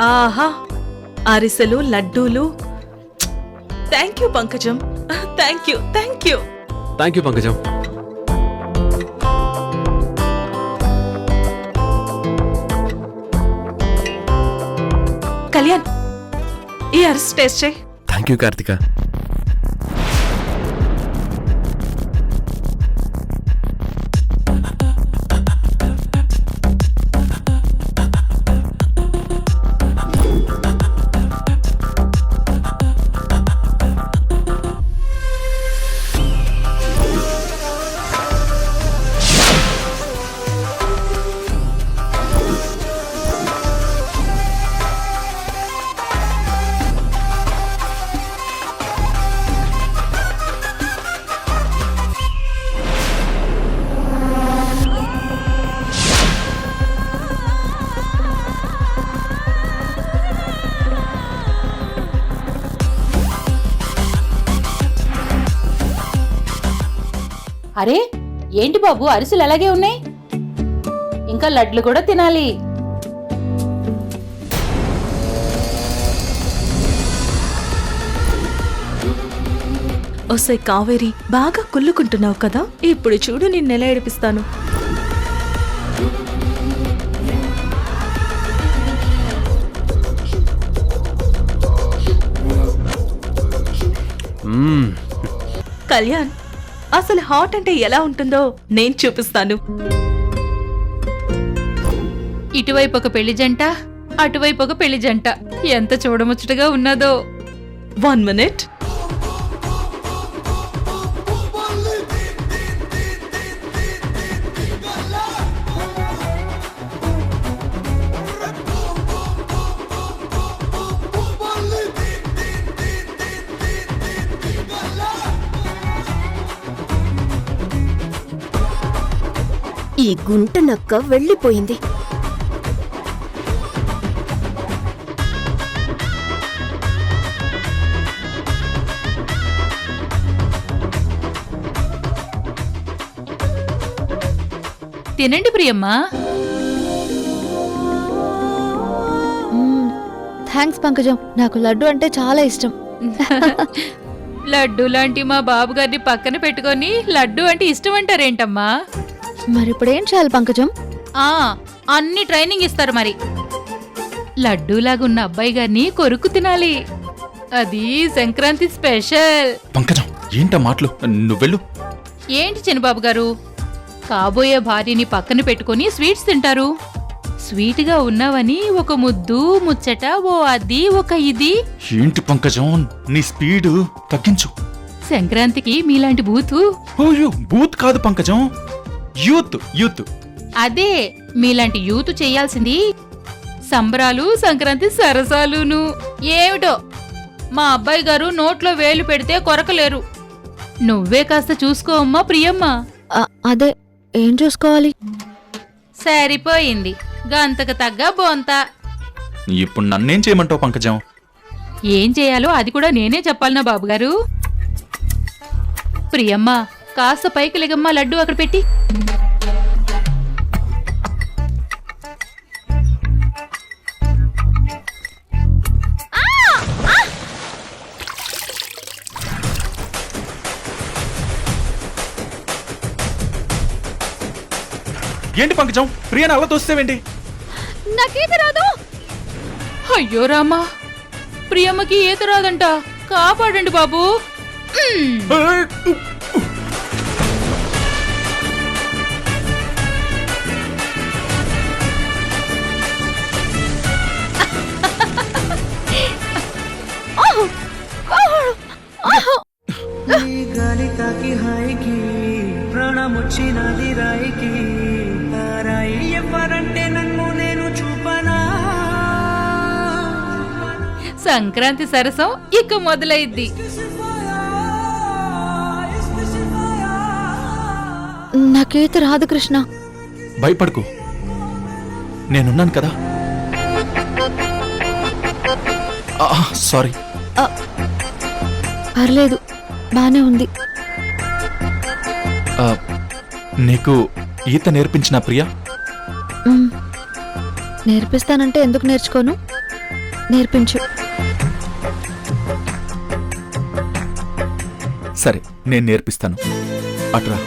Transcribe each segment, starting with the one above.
ఆహా, అరిసెలు, లడ్డూలు. Thank you Pankajam, thank you. Thank you Pankajam. Kalyan, ఈ అరిసె టేస్ట్ చేయి. Thank you Karthika. అరే ఏంటి బాబు, అరిసెలు అలాగే ఉన్నాయి? ఇంకా లడ్లు కూడా తినాలి. ఓసై కావేరి, బాగా కుళ్ళుకుంటున్నావు కదా, ఇప్పుడు చూడు నిన్నెలా ఏడిపిస్తాను. కళ్యాణ్, అసలు హాట్ అంటే ఎలా ఉంటుందో నేను చూపిస్తాను. ఇటువైపు ఒక పెళ్లి జంట, అటువైపు ఒక పెళ్లి జంట. ఎంత చూడముచ్చటగా ఉన్నదో. 1 minute. ఈ గుంట నక్క వెళ్ళిపోయింది. తినండి ప్రియమ్మా. థ్యాంక్స్ పంకజం, నాకు లడ్డు అంటే చాలా ఇష్టం. లడ్డు లాంటి మా బాబు గారిని పక్కన పెట్టుకొని లడ్డు అంటే ఇష్టం అంటారేంటమ్మా? మరిప్పుడేం చేయాలి పంకజం? అన్ని ట్రైనింగ్ ఇస్తారు మరి. లడ్డూలాగున్న అబ్బాయి గారిని కొరుకు తినాలి. అది సంక్రాంతి స్పెషల్. పంకజం, ఏంటా మాటలు? నువ్వెళ్ళు. ఏంటి చిన్నబాబు గారు, కాబోయే భార్యని పక్కన పెట్టుకొని స్వీట్స్ తింటారు. స్వీట్ గా ఉన్నావని ఒక ముద్దు ముచ్చట, ఓ అది ఒక ఇది. ఏంటి పంకజం, నీ స్పీడ్ తగ్గించు. సంక్రాంతికి మీలాంటి బూతు. ఓయో, బూత్ కాదు పంకజం, యూత్ యూత్. అదే మీలాంటి యూత్ చెయ్యాల్సింది. సంబరాలు, సంక్రాంతి సరసాలును. ఏమిటో మా అబ్బాయి గారు నోట్లో వేలు పెడితే కొరకలేరు. నువ్వే కాస్త చూసుకో అమ్మా ప్రియమ్మా. అదే, ఏం చూసుకోవాలి? సరిపోయింది, గంతకు తగ్గ బోంత. ఇప్పుడు నన్నేం చేయమంటావు పంకజం? ఏం చేయాలో అది కూడా నేనే చెప్పాలనా బాబుగారు? ప్రియమ్మా, కాస్త పైకి లెగమ్మా, లడ్డు అక్కడ పెట్టి. ఏంటి పంకజం, ప్రియాని అలా తోస్తావేంటి? నాకేది రాదు. అయ్యో రామా, ప్రియమ్మకి ఈత రాదంట. కాపాడండి బాబు. గాలి తాకి హాయికి ప్రాణమొచ్చినది రాయికి, రాయి ఎవరంటే నన్ను నేను చూపనా. సంక్రాంతి సరసం ఇక మొదలైద్ది. నాకేత రాదు కృష్ణ. భయపడకు, నేనున్నాను కదా. సారీ. పర్లేదు, బానే ఉంది. నీకు ఈత నేర్పించిన ప్రియా? నేర్పిస్తానంటే ఎందుకు నేర్చుకోను? నేర్పించు. సరే నేను నేర్పిస్తాను. అట్రా.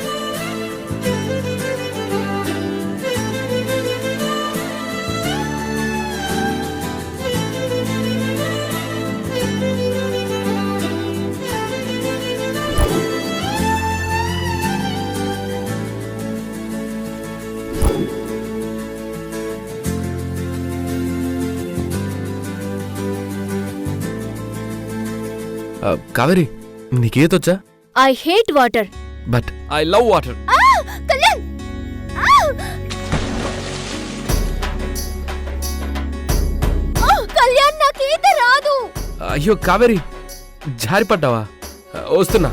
కావేరి నీకేదొచ్చా? I hate water. But I love water. Kalyan! Kalyan, నాకు ఈత రాదు. అయ్యో కావేరి, జారిపడ్డావా? వస్తున్నా.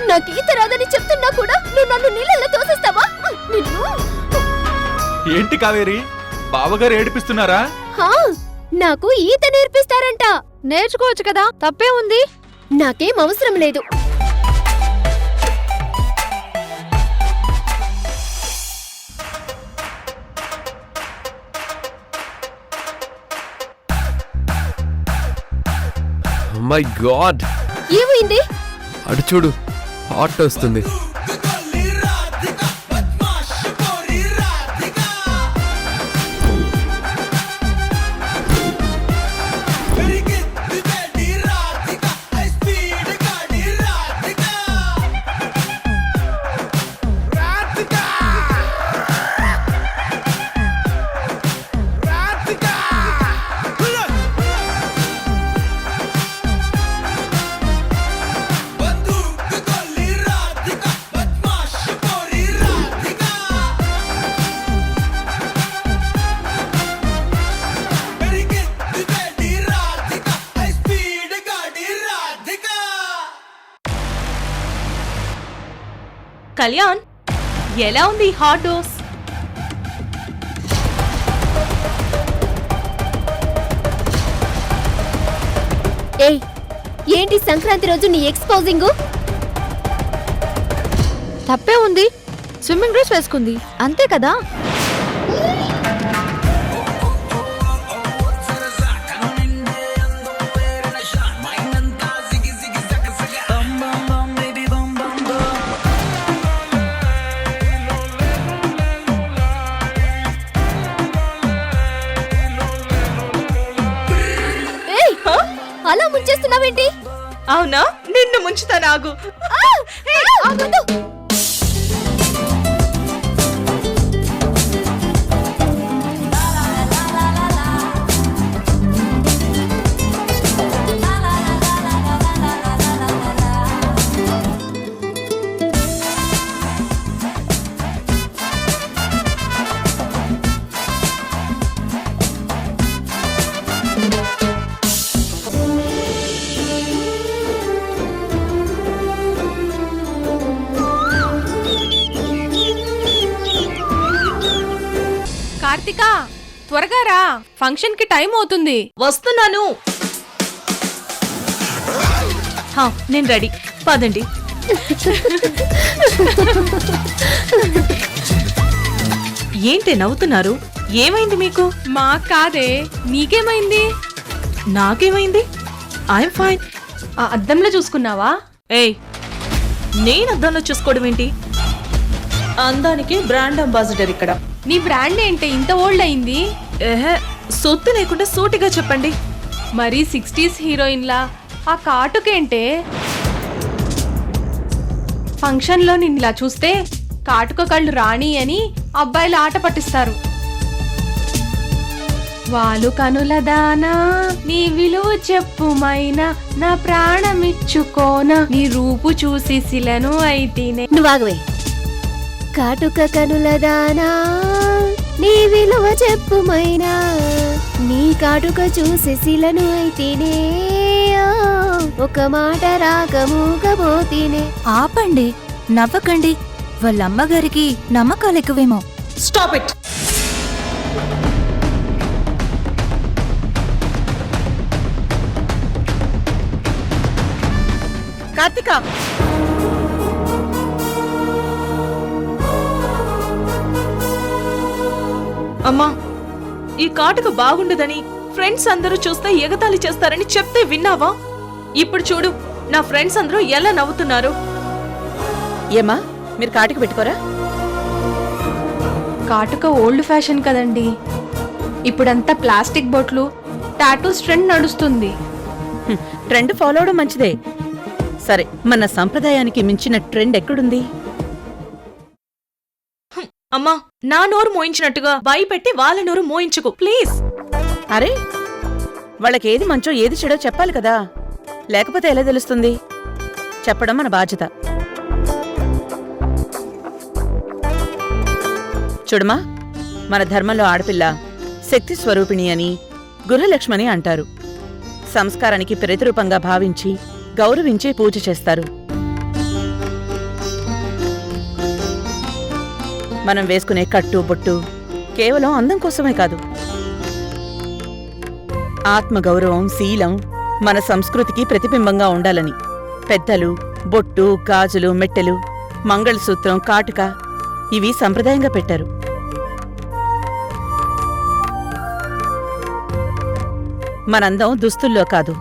నాకు ఈత రాదని చెప్తున్నా కూడా నువ్వు నన్ను నీళ్ళల్లో తోసేస్తావా? నిన్ను. ఏంటి కావేరి, బావగారు ఏడిపిస్తున్నారా? నాకు ఈత నేర్పిస్తారంట. నేర్చుకోవచ్చు కదా, తప్పే ఉంది. నాకేం అవసరం లేదు. మై గాడ్, ఏమైంది? అటు చూడు, హాట్ వస్తుంది. కళ్యాణ్, ఎలా ఉంది హాట్ డోస్? ఏయ్, ఏంటి సంక్రాంతి రోజు నీ ఎక్స్పోజింగ్? తప్పే ఉంది. స్విమ్మింగ్ డ్రెస్ వేసుకుంది, అంతే కదా. అలా ముంచేస్తున్నావేంటి? అవునా, నిన్ను ముంచుతానాగు. కార్తిక, త్వరగా రా, ఫంక్షన్ కి టైం అవుతుంది. వస్తున్నాను. నేను రెడీ, పదండి. ఏంటి నవ్వుతున్నారు? ఏమైంది మీకు? మా కాదే, నీకేమైంది? నాకేమైంది? I'm fine. ఆ అద్దంలో చూసుకున్నావా? ఏయ్, నేను అద్దంలో చూసుకోవడం ఏంటి? అందానికి బ్రాండ్ అంబాసిడర్ ఇక్కడ. నీ బ్రాండ్ ఏంటి ఇంత ఓల్డ్ అయింది? సొత్తు లేకుండా సూటిగా చెప్పండి. మరి 60s హీరోయిన్లా ఆ కాటుకేంటే? ఫంక్షన్లో నిన్నులా చూస్తే కాటుక కళ్ళు రాణి అని అబ్బాయిలు ఆట పట్టిస్తారు. వాలు కనుల దానా, నీ విలువ చెప్పుమైనా, నా ప్రాణమిచ్చుకోన, నీ రూపు చూసి శిలను అయితేనే. నువ్వాగవే. కాటుక కనుల దానా, నీ విలువ చెప్పుమైనా, నీ కాటుక చూసి శిలను అయితేనే, ఒక మాట రాక మూగబోతేనే. కార్తిక అమ్మా ఈ కాటుక బాగుండదని ఫ్రెండ్స్ అందరూ చూస్తే ఎగతాళి చేస్తారని చెప్తే విన్నావా? ఇప్పుడు చూడు నా ఫ్రెండ్స్ అందరూ ఎలా నవ్వుతున్నారు. ఏమా మీరు కాటికి పెట్టుకోరా? కాటుక ఓల్డ్ ఫ్యాషన్ కదండి. ఇప్పుడంతా ప్లాస్టిక్ బొట్లు, టాటూస్ ట్రెండ్ నడుస్తుంది. ట్రెండ్ ఫాలో అవడం మంచిదే. సరే, మన సంప్రదాయానికి మించిన ట్రెండ్ ఎక్కడుంది? అమ్మా నా నోరు మోయించినట్టుగా భయపెట్టి వాళ్ళ నోరు మోయించుకు ప్లీజ్. అరే, వాళ్ళకేది మంచో ఏది చెడో చెప్పాలి కదా, లేకపోతే ఎలా తెలుస్తుంది? చెప్పడం మన బాధ్యత. చూడమా, మన ధర్మంలో ఆడపిల్ల శక్తి స్వరూపిణి అని, గృహలక్ష్మని అంటారు. సంస్కారానికి ప్రతిరూపంగా భావించి గౌరవించి పూజ చేస్తారు. మనం వేసుకునే కట్టు బొట్టు కేవలం అందం కోసమే కాదు, ఆత్మగౌరవం, శీలం మన సంస్కృతికి ప్రతిబింబంగా ఉండాలని పెద్దలు బొట్టు, గాజులు, మెట్టెలు, మంగళసూత్రం, కాటుక ఇవి సంప్రదాయంగా పెట్టారు. మనందం దుస్తుల్లో కాదు,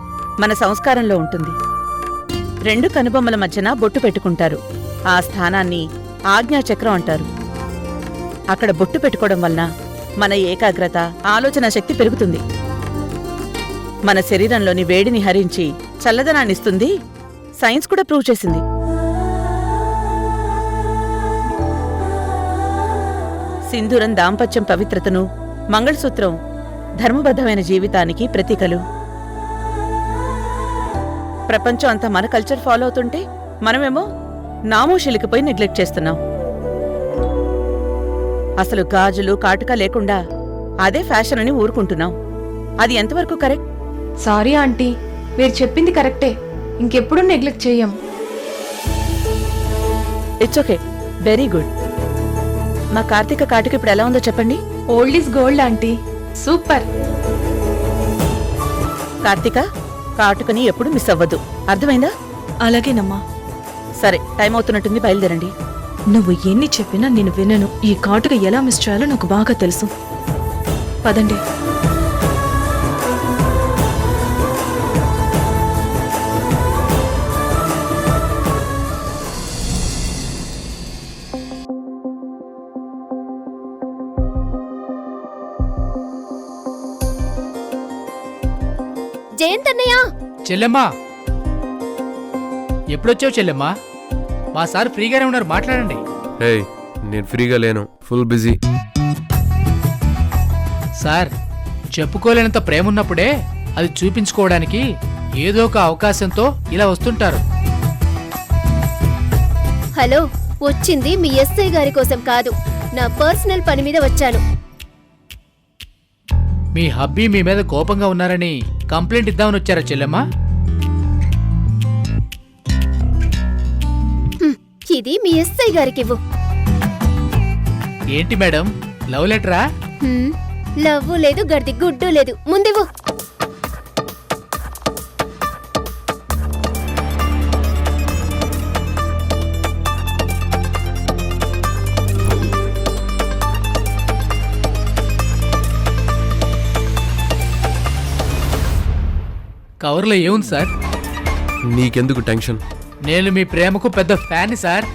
మన సంస్కారంలో ఉంటుంది. రెండు కనుబొమ్మల మధ్యన బొట్టు పెట్టుకుంటారు. ఆ స్థానాన్ని ఆజ్ఞాచక్రం అంటారు. అక్కడ బొట్టు పెట్టుకోవడం వలన మన ఏకాగ్రత, ఆలోచన శక్తి పెరుగుతుంది. మన శరీరంలోని వేడిని హరించి చల్లదనాన్నిస్తుంది. సైన్స్ కూడా ప్రూవ్ చేసింది. సింధూరం దాంపత్యం పవిత్రతను, మంగళసూత్రం ధర్మబద్ధమైన జీవితానికి ప్రతీకలు. ప్రపంచం అంతా మన కల్చర్ ఫాలో అవుతుంటే మనమేమో నామోషిలికిపోయి నెగ్లెక్ట్ చేస్తున్నాం. అసలు గాజులు, కాటుక లేకుండా అదే ఫ్యాషన్ అని ఊరుకుంటున్నాం. అది ఎంతవరకు కరెక్ట్? సారీ ఆంటీ, మీరు చెప్పింది కరెక్టే. ఇంకెప్పుడు నెగ్లెక్ట్ చెయ్యం. It's okay, very good. మా కార్తీక కాటుక ఇప్పుడు ఎలా ఉందో చెప్పండి. Old is gold aunty, super. Karthika, కాటుకని ఎప్పుడు మిస్ అవ్వద్దు, అర్థమైందా? అలాగేనమ్మా. సరే, టైం అవుతున్నట్టుంది, బయలుదేరండి. నువ్వు ఎన్ని చెప్పినా నేను వినను. ఈ కాటుక ఎలా మిస్ చేయాలో నాకు బాగా తెలుసు. పదండి. జయంతన్నయ్య, చెల్లెమ్మా, ఎప్పుడొచ్చావు చెల్లెమ్మా? మా సార్ ఫ్రీగానే ఉన్నారు, మాట్లాడండి. హే, నేను ఫ్రీగా లేను, ఫుల్ బిజీ. సార్, చెప్పుకోలేనంత ప్రేమ ఉన్నప్పుడే అది చూపించుకోవడానికి ఏదో ఒక అవకాశంతో ఇలా వస్తుంటారు. హలో, వచ్చింది మీ ఎస్ఐ గారి కోసం కాదు, నా పర్సనల్ పని మీద వచ్చాను. మీ హబ్బీ మీ మీద కోపంగా ఉన్నారని కంప్లైంట్ ఇద్దామని వచ్చారా చెల్లెమ్మా? ఇది మీ ఎస్ఐ గారికి ఇవ్వు. ఏంటి మేడం, లవ్ లెటరా? లవ్వు లేదు, గడ్డి గుడ్డు లేదు, ముందివ్వు. కవర్లో ఏముంది సార్? నీకెందుకు టెన్షన్? నేను మీ ప్రేమకు పెద్ద ఫ్యాన్ సార్.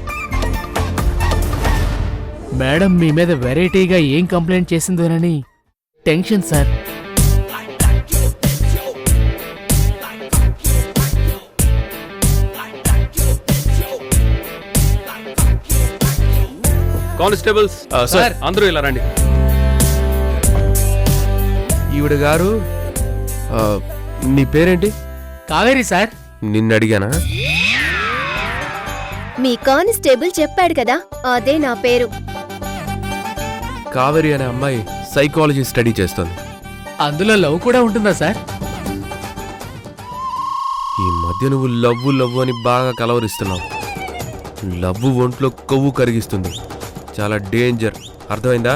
మేడం మీ మీద వెరైటీగా ఏం కంప్లైంట్ చేసిందోనని టెన్షన్ సార్. కానిస్టేబుల్స్ సార్, అందరూ ఇలా రండి. ఈవిడ గారు, నీ పేరేంటి? కావేరి సార్. నిన్ను అడిగానా? మీ కానిస్టేబుల్ చెప్పాడు కదా, అదే నా పేరు. కావేరి అనే అమ్మాయి సైకాలజీ స్టడీ చేస్తుంది. అందులో లవ్ కూడా ఉంటుందా సార్? ఈ మధ్య నువ్వు లవ్వు లవ్వు అని బాగా కలవరిస్తున్నావు. లవ్వు ఒంట్లో కొవ్వు కరిగిస్తుంది, చాలా డేంజర్, అర్థమైందా?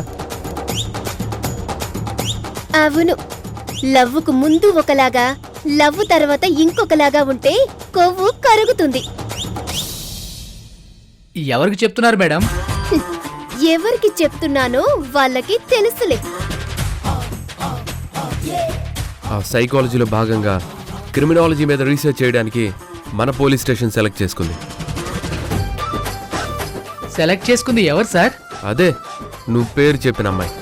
అవును, లవ్వుకు ముందు ఒకలాగా, లవ్ తర్వాత ఇంకొకలాగా ఉంటే కొవ్వు కరుగుతుంది. ఎవరికి చెప్తున్నారు మేడం? ఎవరికి చెప్తున్నానో వాళ్ళకి తెలుసులే. ఆ సైకాలజీలో భాగంగా క్రిమినాలజీ మీద రీసెర్చ్ చేయడానికి మన పోలీస్ స్టేషన్ సెలెక్ట్ చేసుకుంది. సెలెక్ట్ చేసుకుంది ఎవరు సార్? అదే నువ్వు పేరు చెప్పిన అమ్మాయి.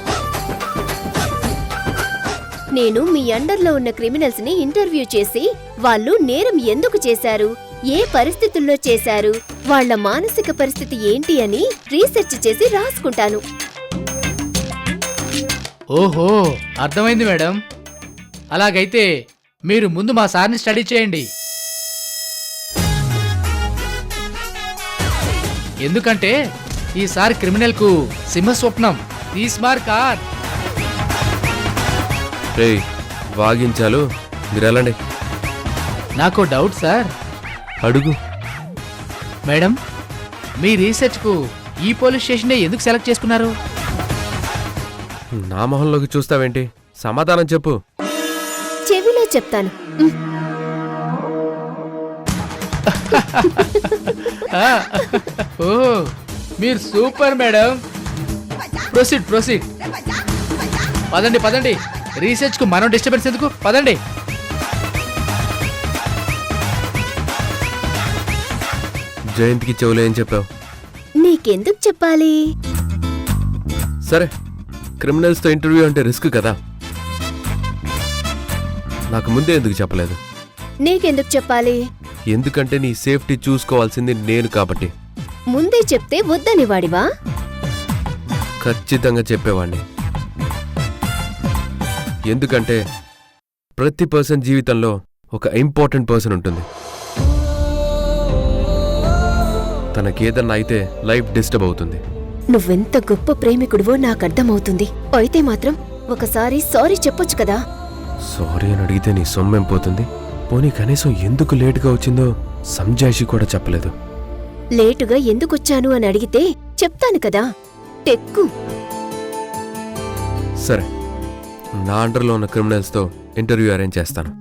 నేను మీ అండర్లో ఉన్న క్రిమినల్స్ ని ఇంటర్వ్యూ చేసి వాళ్ళు నేరం ఎందుకు చేశారు, ఏ పరిస్థితుల్లో చేశారు, వాళ్ళ మానసిక పరిస్థితి ఏంటి అని రీసెర్చ్ చేసి రాసుకుంటాను. ఓహో, అర్థమైంది మేడం. అలాగైతే మీరు ముందు మా సార్ని స్టడీ చేయండి. ఎందుకంటే ఈసారి క్రిమినల్కు సింహస్వప్నం తీస్మార్ కార్. రేయ్ వాగించాలు, మీరు వెళ్ళండి. నాకు డౌట్ సార్. అడుగు. మేడం, మీ రీసెర్చ్కు ఈ పోలీస్ స్టేషనే ఎందుకు సెలెక్ట్ చేసుకున్నారు? నా మొహంలోకి చూస్తావేంటి? సమాధానం చెప్పు. చెవిలో చెప్తాను. ఓ, మీరు సూపర్ మేడం. Proceed proceed. పదండి పదండి, రీసెర్చ్ కు మనం డిస్టర్బెన్స్ ఎందుకు? పదండి. జయంత్కి చెవులో ఏం చెప్పావు? నీకెందుకు చెప్పాలి? సరే, క్రిమినల్స్తో ఇంటర్వ్యూ అంటే రిస్క్ కదా, నాకు ముందే ఎందుకు చెప్పలేదు? నీకెందుకు చెప్పాలి? ఎందుకంటే నీ సేఫ్టీ చూసుకోవాల్సింది నేను కాబట్టి. ముందే చెప్తే వద్దని వాడివా? ఖచ్చితంగా చెప్పేవాణ్ణి. ఎందుకంటే ప్రతి పర్సన్ జీవితంలో ఒక ఇంపార్టెంట్ పర్సన్ ఉంటుంది. తనకేదన్నా అయితే లైఫ్ డిస్టర్బ్ అవుతుంది. నువ్వెంత గొప్ప ప్రేమికుడివో నాకర్థమవుతుంది. అయితే మాత్రం ఒకసారి సారీ చెప్పొచ్చు కదా. సారీ అని అడిగితే నీ సొమ్మేం పోతుంది? పోనీ కనీసం ఎందుకు లేటుగా వచ్చిందో సంజాయిషి కూడా చెప్పలేదు. లేటుగా ఎందుకొచ్చాను అని అడిగితే చెప్తాను కదా. టెక్కు. సరే, నా అండర్లో ఉన్న క్రిమినల్స్తో ఇంటర్వ్యూ అరేంజ్ చేస్తాను.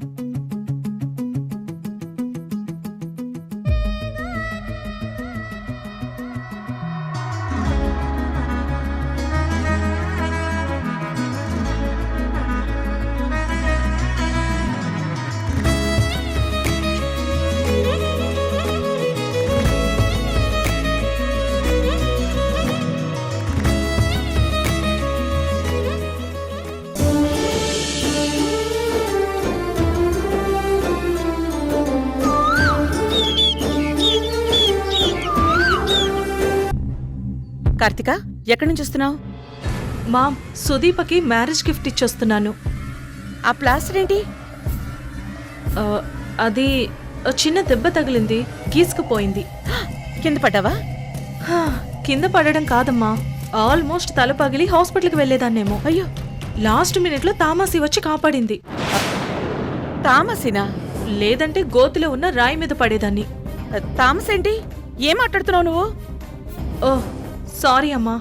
కార్తిక, ఎక్కడి నుంచి వస్తున్నావు? మామ్, సుదీపకి మ్యారేజ్ గిఫ్ట్ ఇచ్చొస్తున్నాను. ఆ ప్లాస్టర్ ఏంటి? ఆ, అది చిన్న దెబ్బ తగిలింది, గీసుకుపోయింది. కింద పడ్డావా? హా, కింద పడడం కాదమ్మా, ఆల్మోస్ట్ తల పగిలి హాస్పిటల్కి వెళ్లేదాన్నేమో. అయ్యో, లాస్ట్ మినిట్లో తామాసి వచ్చి కాపాడింది. తామసినా? లేదంటే గోతిలో ఉన్న రాయి మీద పడేదాన్ని. తామస్ ఏంటి? ఏం మాట్లాడుతున్నావు నువ్వు? ఓహ్ సారీ అమ్మా.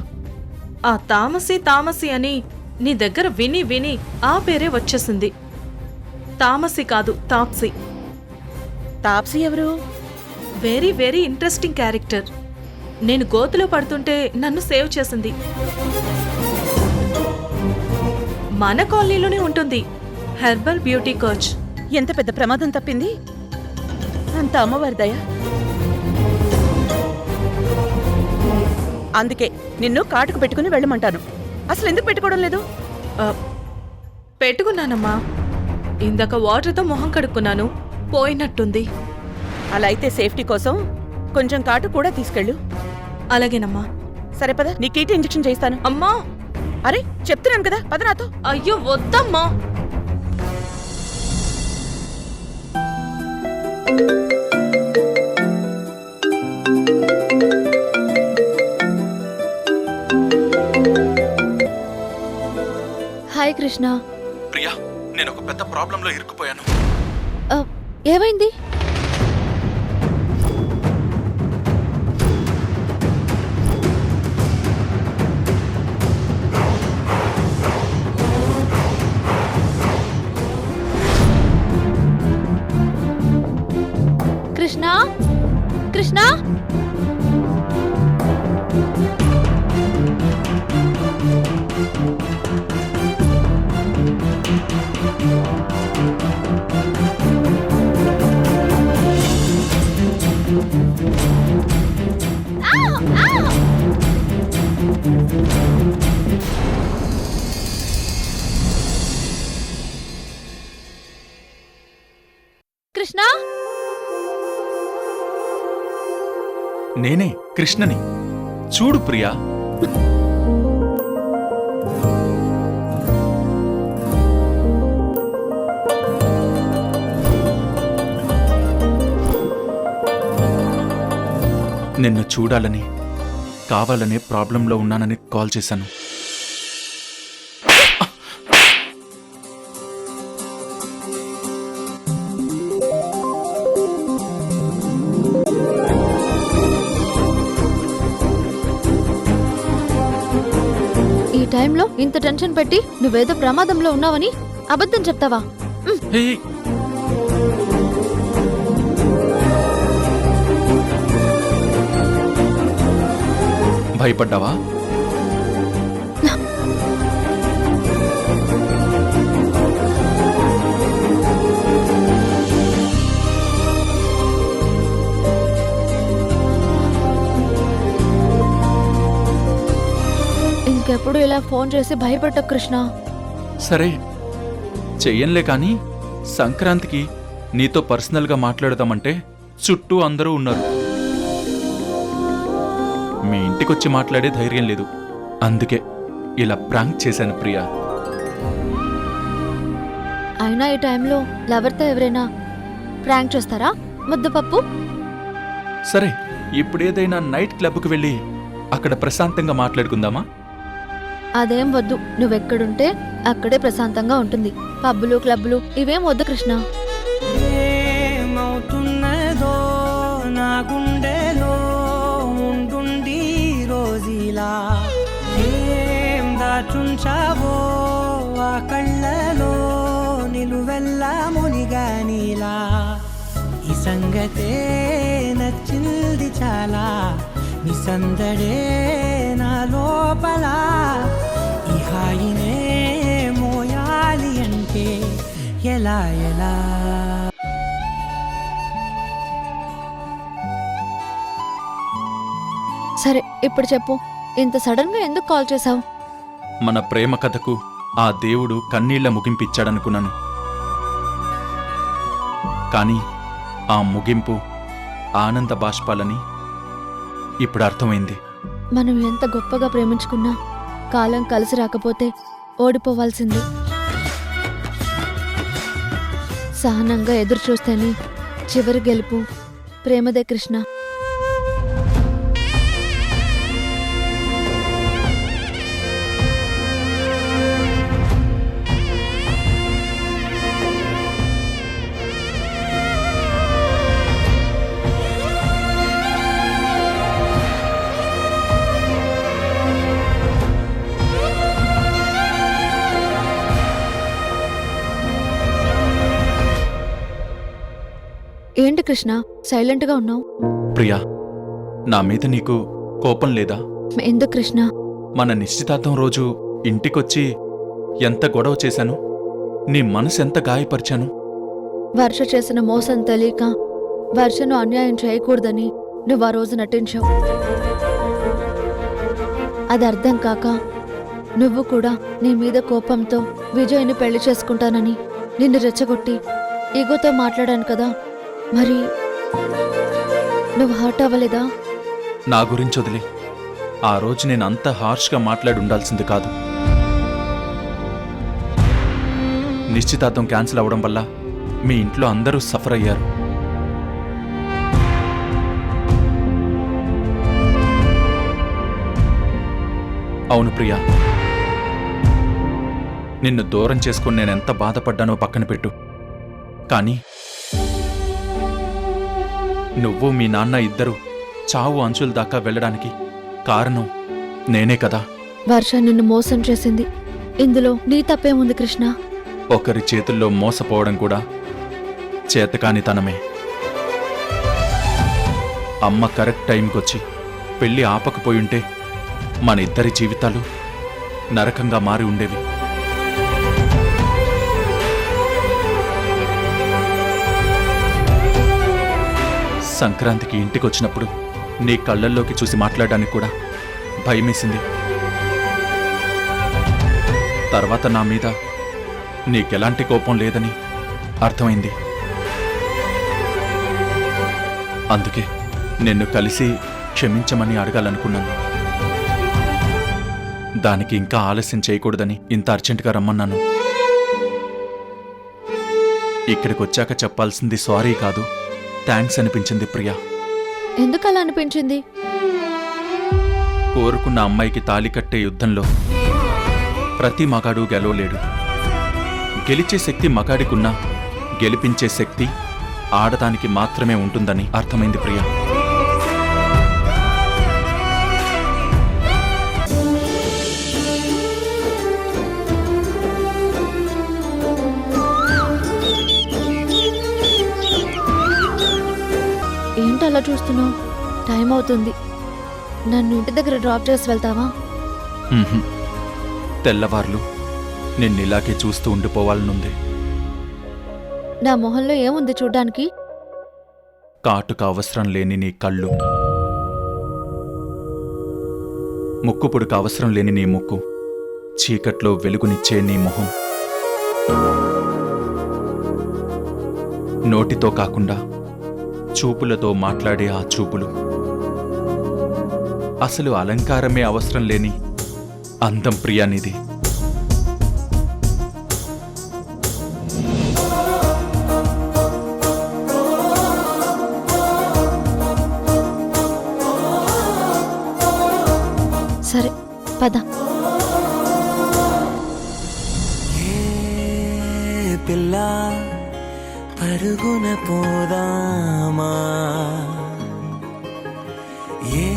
ఆ తామసి అని నీ దగ్గర విని విని ఆ పేరే వచ్చేసింది. తామసి కాదు, తాప్సీ. తాప్సీ ఎవరు? Very very interesting character. నేను గోతులో పడుతుంటే నన్ను సేవ్ చేసింది. మన కాలనీలోనే ఉంటుంది, హెర్బల్ బ్యూటీ కోచ్. ఎంత పెద్ద ప్రమాదం తప్పింది? అంత అమ్మవారి దయ. అందుకే నిన్ను కాటుకు పెట్టుకుని వెళ్ళమంటాను. అసలు ఎందుకు పెట్టుకోవడం లేదు? పెట్టుకున్నానమ్మా, ఇందాక వాటర్తో మొహం కడుక్కున్నాను, పోయినట్టుంది. అలా అయితే సేఫ్టీ కోసం కొంచెం కాటు కూడా తీసుకెళ్ళు. అలాగేనమ్మా. సరే పద, నీ టీటీ ఇంజెక్షన్ చేయిస్తాను. అమ్మా, అరే చెప్తున్నాను కదా, పద నాతో. అయ్యో వద్దమ్మా. హాయ్ కృష్ణ. ప్రియా, నేను ఒక పెద్ద ప్రాబ్లంలో ఇరుక్కుపోయాను. ఏమైంది? కృష్ణ కృష్ణ కృష్ణ నేనే కృష్ణని. చూడు ప్రియా, నిన్ను చూడాలని కావాలనే ప్రాబ్లంలో ఉన్నానని కాల్ చేశాను. ఈ టైంలో ఇంత టెన్షన్ పెట్టి నువ్వేదో ప్రమాదంలో ఉన్నావని అబద్ధం చెప్తావా? హే, భయపడ్డావా? ఇంకెప్పుడు ఇలా ఫోన్ చేసి భయపెట్టకు కృష్ణ. సరే చెయ్యంలే, కానీ సంక్రాంతికి నీతో పర్సనల్గా మాట్లాడదామంటే చుట్టూ అందరూ ఉన్నారు. మీ ఇంటికొచ్చి మాట్లాడే ధైర్యం లేదు. అందుకే ఇలా ప్రాంక్ చేశాను ప్రియా. అయినా ఈ టైంలో లవర్తో ఎవరైనా ప్రాంక్ చేస్తారా ముద్దపప్పు? సరే, ఇప్పుడేదైనా నైట్ క్లబ్కి వెళ్ళి అక్కడ ప్రశాంతంగా మాట్లాడుకుందామా? అదేం వద్దు. నువ్వెక్కడుంటే అక్కడే ప్రశాంతంగా ఉంటుంది. పబ్బులు క్లబ్లు ఇవేం వద్దు కృష్ణ. ఏమవుతున్నదో నా గుండెలో ఉండుండి రోజీలా, ఏం దాచుంచావో ఆ కళ్ళలో నిలువెల్లా మునిగానిలా. ఈ సంగతే నచ్చింది చాలా, నీ సందడే నా లోపల. ఈ హాయినే మోయాలి అంటే ఎలా ఎలా? సరే ఇప్పుడు చెప్పు, ఇంత సడన్ గా ఎందుకు కాల్ చేసావు? మన ప్రేమ కథకు ఆ దేవుడు కన్నీళ్ల ముగింపిచ్చాడనుకున్నాను. కానీ ఆ ముగింపు ఆనంద బాష్పాలని ఇప్పుడు అర్థమైంది. మనం ఎంత గొప్పగా ప్రేమించుకున్నా కాలం కలిసి రాకపోతే ఓడిపోవాల్సింది. సహనంగా ఎదురు చూస్తేనే చివరి గెలుపు ప్రేమదే కృష్ణ. ఏంటి కృష్ణ సైలెంట్ గా ఉన్నావు? ప్రియా, నా మీద నీకు కోపం లేదా? ఎందుకు కృష్ణ? మన నిశ్చితార్థం రోజు ఇంటికొచ్చి ఎంత గొడవ చేశాను, నీ మనసు ఎంత గాయపరిచాను. వర్ష చేసిన మోసం తెలియక వర్షను అన్యాయం చేయకూడదని నువ్వు ఆ రోజు నటించావు. అది అర్థం కాక నువ్వు కూడా నీ మీద కోపంతో విజయ్ని పెళ్లి చేసుకుంటానని నిన్ను రెచ్చగొట్టి ఈగోతో మాట్లాడాను కదా. మరి నువ్వు హర్ట్ అవ్వలేదా? నా గురించి వదిలే. ఆ రోజు నేను అంత హార్ష్గా మాట్లాడి ఉండాల్సింది కాదు. నిశ్చితార్థం క్యాన్సిల్ అవ్వడం వల్ల మీ ఇంట్లో అందరూ సఫర్ అయ్యారు. అవును ప్రియా, నిన్ను దూరం చేసుకుని నేనెంత బాధపడ్డానో పక్కన పెట్టు. కానీ నువ్వు మీ నాన్న ఇద్దరు చావు అంచుల దాకా వెళ్ళడానికి కారణం నేనే కదా. వర్ష నిన్ను మోసం చేసింది. ఇందులో నీ తప్పేముంది కృష్ణ? ఒకరి చేతుల్లో మోసపోవడం కూడా చేతకానితనమే. అమ్మ కరెక్ట్ టైంకొచ్చి పెళ్లి ఆపకపోయుంటే మన ఇద్దరి జీవితాలు నరకంగా మారి ఉండేవి. సంక్రాంతికి ఇంటికొచ్చినప్పుడు నీ కళ్ళల్లోకి చూసి మాట్లాడడానికి కూడా భయమేసింది. తర్వాత నా మీద నీకెలాంటి కోపం లేదని అర్థమైంది. అందుకే నిన్ను కలిసి క్షమించమని అడగాలనుకున్నాను. దానికి ఇంకా ఆలస్యం చేయకూడదని ఇంత అర్జెంటుగా రమ్మన్నాను. ఇక్కడికొచ్చాక చెప్పాల్సింది సారీ కాదు, థ్యాంక్స్ అనిపించింది ప్రియా. ఎందుకు అలా అనిపించింది? కోరుకున్న అమ్మాయికి తాళి కట్టే యుద్ధంలో ప్రతి మగాడు గెలవలేడు. గెలిచే శక్తి మగాడికున్నా గెలిపించే శక్తి ఆడదానికి మాత్రమే ఉంటుందని అర్థమైంది ప్రియా. ఏంటి అలా చూస్తున్నావు? టైం అవుతుంది. నన్ను ఇంటి దగ్గర డ్రాప్ చేసి వెళ్తావా? ఉహుం. తెల్లవార్లు నిన్నిలాగే చూస్తూ ఉండిపోవాలనుంది. నా మొహంలో ఏముంది చూడ్డానికి? కాటుక అవసరం లేని నీ కళ్ళు, ముక్కుపుడుకు అవసరం లేని నీ ముక్కు, చీకట్లో వెలుగునిచ్చే నీ మొహం, నోటితో కాకుండా చూపులతో మాట్లాడే ఆ చూపులు, అసలు అలంకారమే అవసరం లేని అందం ప్రియానిది. సరే పద. పిల్ల పరుగున పోదామా, ఏ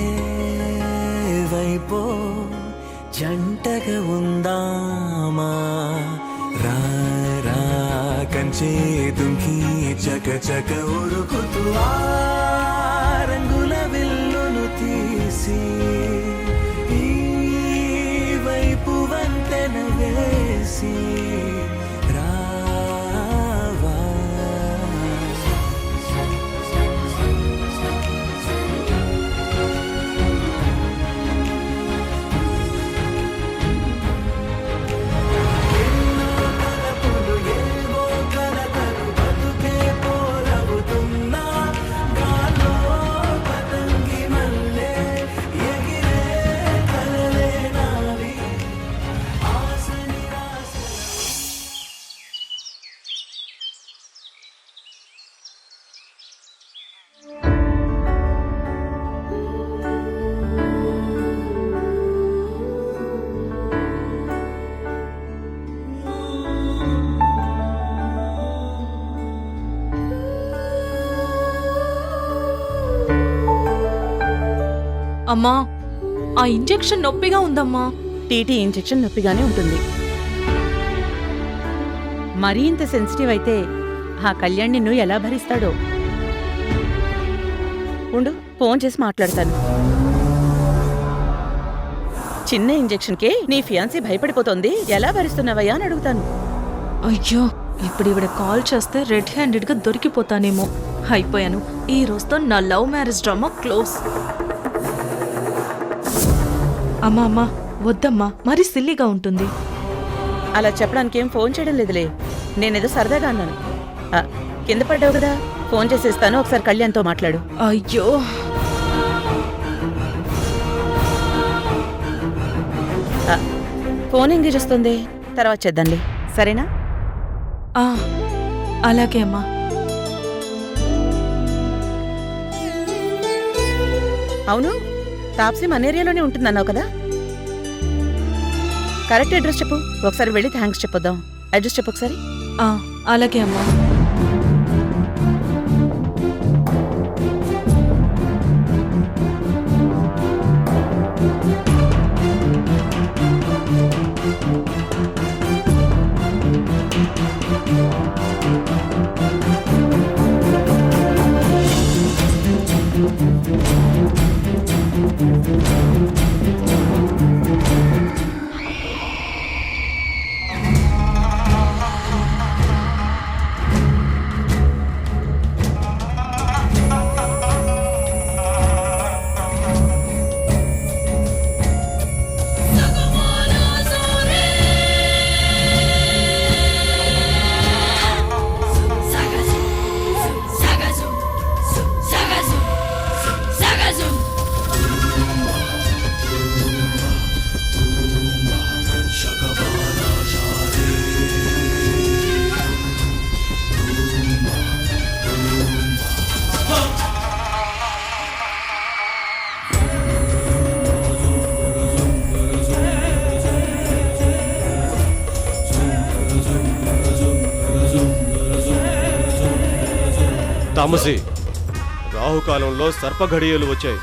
వైపో జంటగా ఉందామా, రా రా కంచే దుంకి చక చక ఉరుకుతూ ఆ రంగుల విల్లును తీసి ఈ వైపు వంతెన వేసి రావా. అమ్మా, ఆ ఇంజెక్షన్ నొప్పిగా ఉందమ్మా. టీటీ ఇంజెక్షన్ నొప్పిగానే ఉంటుంది. మరీ ఇంత సెన్సిటివ్ అయితే ఆ కళ్యాణ్ నిన్ను ఎలా భరిస్తాడో. ఉండు, ఫోన్ చేసి మాట్లాడతాను. చిన్న ఇంజెక్షన్కే నీ ఫియాన్సీ భయపడిపోతోంది, ఎలా భరిస్తున్నావయ్యా అని అడుగుతాను. అయ్యో, ఇప్పుడు ఈవిడ కాల్ చేస్తే రెడ్ హ్యాండెడ్ గా దొరికిపోతానేమో. అయిపోయాను. ఈ రోజుతో నా లవ్ మ్యారేజ్ డ్రామా క్లోజ్. అమ్మా అమ్మా, వద్దమ్మా, మరీ సిల్లీగా ఉంటుంది. అలా చెప్పడానికి ఏం ఫోన్ చేయడం లేదులే, నేనేదో సరదాగా అన్నాను. కింద పడ్డావు కదా, ఫోన్ చేసేస్తాను, ఒకసారి కళ్యాణ్తో మాట్లాడు. అయ్యో, ఫోన్ ఎంగేజ్ వస్తుంది, తర్వాత చేద్దాంలే, సరేనా? అలాగే అమ్మా. అవును, తాప్సీ మన ఏరియాలోనే ఉంటుందన్నావు కదా, కరెక్ట్ అడ్రస్ చెప్పు, ఒకసారి వెళ్ళి థ్యాంక్స్ చెప్పొద్దాం. అడ్రస్ చెప్పు ఒకసారి. అలాగే అమ్మా. తామసి, రాహుకాలంలో సర్పఘడియలు వచ్చాయి.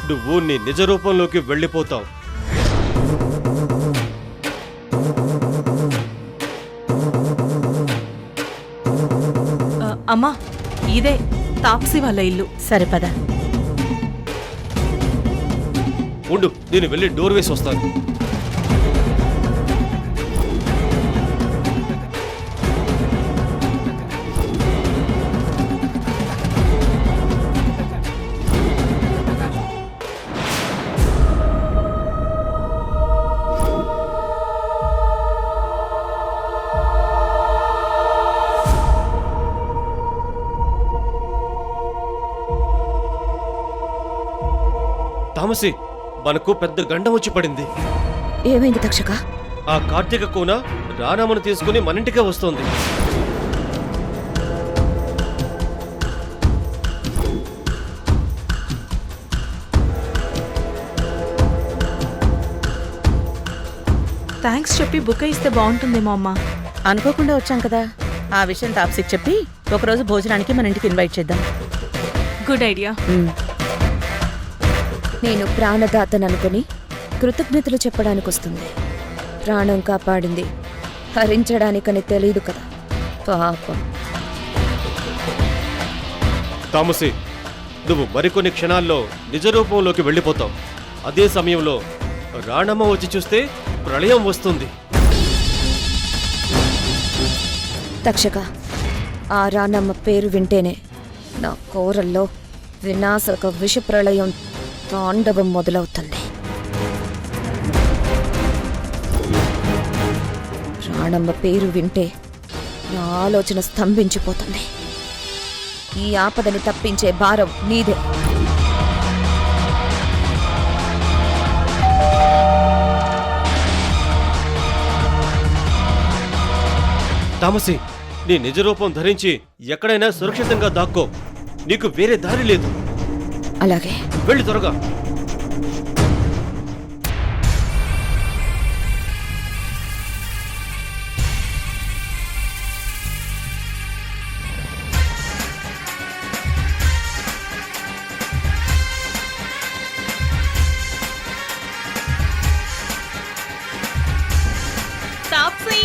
నువ్వు నీ నిజ రూపంలోకి వెళ్ళిపోతావు. అమ్మా, ఇదే తాప్సీ వాళ్ళ ఇల్లు. సరిపద. ఉండు, నేను వెళ్ళి డోర్ వేసి వస్తాను. తామసి, మనకు పెద్ద గండం వచ్చి పడింది. ఏమైంది తక్షక? ఆ కార్తీక కూన రానామను తీసుకుని మన ఇంటికే వస్తోంది. థ్యాంక్స్ చెప్పి బుక్ ఇస్తే బాగుంటుందేమో అమ్మా. అనుకోకుండా వచ్చాం కదా, ఆ విషయం తాప్సికి చెప్పి ఒకరోజు భోజనానికి మన ఇంటికి ఇన్వైట్ చేద్దాం. Good idea. నేను ప్రాణదాతననుకుని కృతజ్ఞతలు చెప్పడానికి వస్తుంది. ప్రాణం కాపాడింది, హరించడానికని తెలియదు కదా పాపం. తామసి, నువ్వు మరికొన్ని క్షణాల్లో నిజ రూపంలోకి వెళ్ళిపోతావు. అదే సమయంలో రాణమ్మ వచ్చి చూస్తే ప్రళయం వస్తుంది. తక్షక, ఆ రానమ్మ పేరు వింటేనే నా కోరల్లో వినాశక విషప్రళయం తాండవం మొదలవుతుంది. రాణమ్మ పేరు వింటే నా ఆలోచన స్తంభించిపోతుంది. ఈ ఆపదని తప్పించే భారం నీదే. తామసి, నీ నిజ రూపం ధరించి ఎక్కడైనా సురక్షితంగా దాక్కో. నీకు వేరే దారి లేదు. అలాగే, వెళ్ళి త్వరగా. తాప్సీ,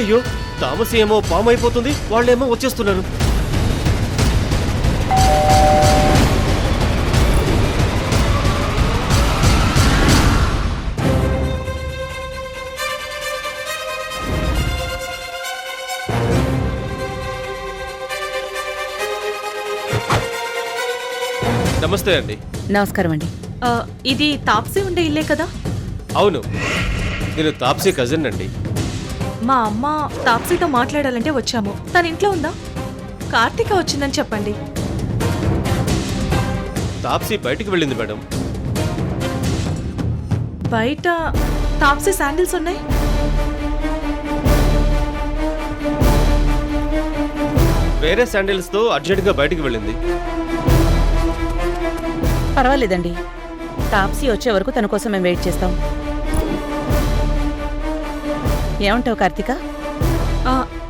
అయ్యో, తామసి ఏమో పాము అయిపోతుంది, వాళ్ళేమో వచ్చేస్తున్నారు. నమస్తే అండి. నమస్కారం అండి. ఇది తాప్సీ ఉండే ఇల్లే కదా? అవును, నేను తాప్సీ కజిన్ అండి. మా అమ్మ తాప్సీతో మాట్లాడాలంటే వచ్చాము. తన ఇంట్లో ఉందా? కార్తీక వచ్చిందని చెప్పండి. తాప్సీ బయటికి వెళ్ళింది మేడం. బయట తాప్సీ శాండిల్స్ ఉన్నాయి. వేరే శాండిల్స్ తో అర్జెంట్ గా బయటికి వెళ్ళింది. పర్వాలేదండి, తాప్సీ వచ్చే వరకు తన కోసం మేము వెయిట్ చేస్తాం. ఏమంటావు కార్తీక?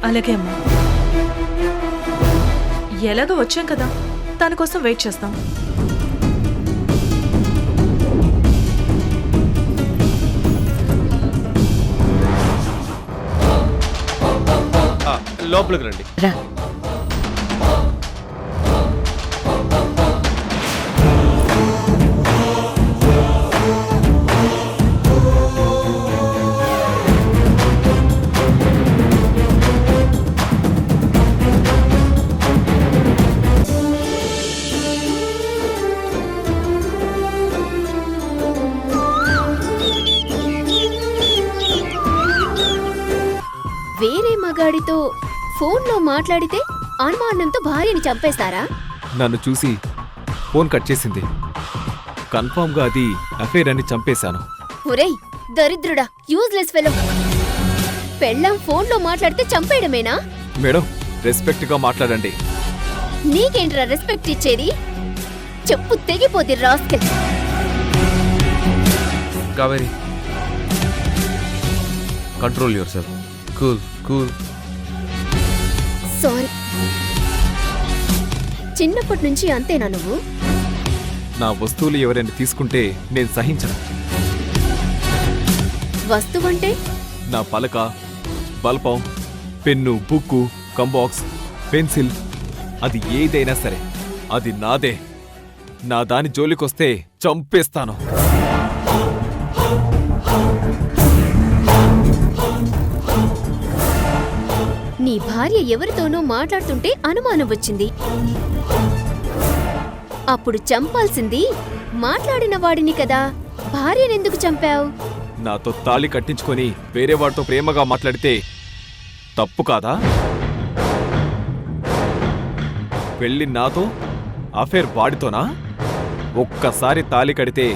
అలాగే అమ్మా. ఎలాగో వచ్చాం కదా, తన కోసం వెయిట్ చేస్తాం. లోపలికి రండి. రా. ఫోన్లో మాట్లాడితే అనుమానంతో భార్యని చంపేస్తారా? నన్ను చూసి ఫోన్ కట్ చేసింది. కన్ఫర్మ్గా అది అఫైర్ అని చంపేశాను. ఒరేయ్ దరిద్రుడా, యూజ్లెస్ ఫెలో. పెళ్ళాం ఫోన్లో మాట్లాడితే చంపేయడమేనా? మేడం, రెస్పెక్ట్గా మాట్లాడండి. నీకేంట్రా రెస్పెక్ట్ ఇచ్చేది? చెప్పు తెగిపోద్ది rascal. Kaveri, control yourself. Cool cool. Sorry. చిన్నప్పటి నుంచి అంతేనా నువ్వు? నా వస్తువులు ఎవరైనా తీసుకుంటే నేను సహించను. వస్తువంటే? నా పలక, బల్పం, పెన్ను, బుక్కు, కంబాక్స్, పెన్సిల్, అది ఏదైనా సరే అది నాదే. నా దాని జోలికొస్తే చంపేస్తాను. నీ భార్య ఎవరితోనో మాట్లాడుతుంటే అనుమానం వచ్చింది. అప్పుడు చంపాల్సింది మాట్లాడిన వాడిని కదా, భార్యనెందుకు చంపావు? నాతో తాళి కట్టించుకొని వేరే వాడితో ప్రేమగా మాట్లాడితే తప్పు కాదా? పెళ్ళి నాతో, అఫేర్ వాడితోనా? ఒక్కసారి తాళి కడితే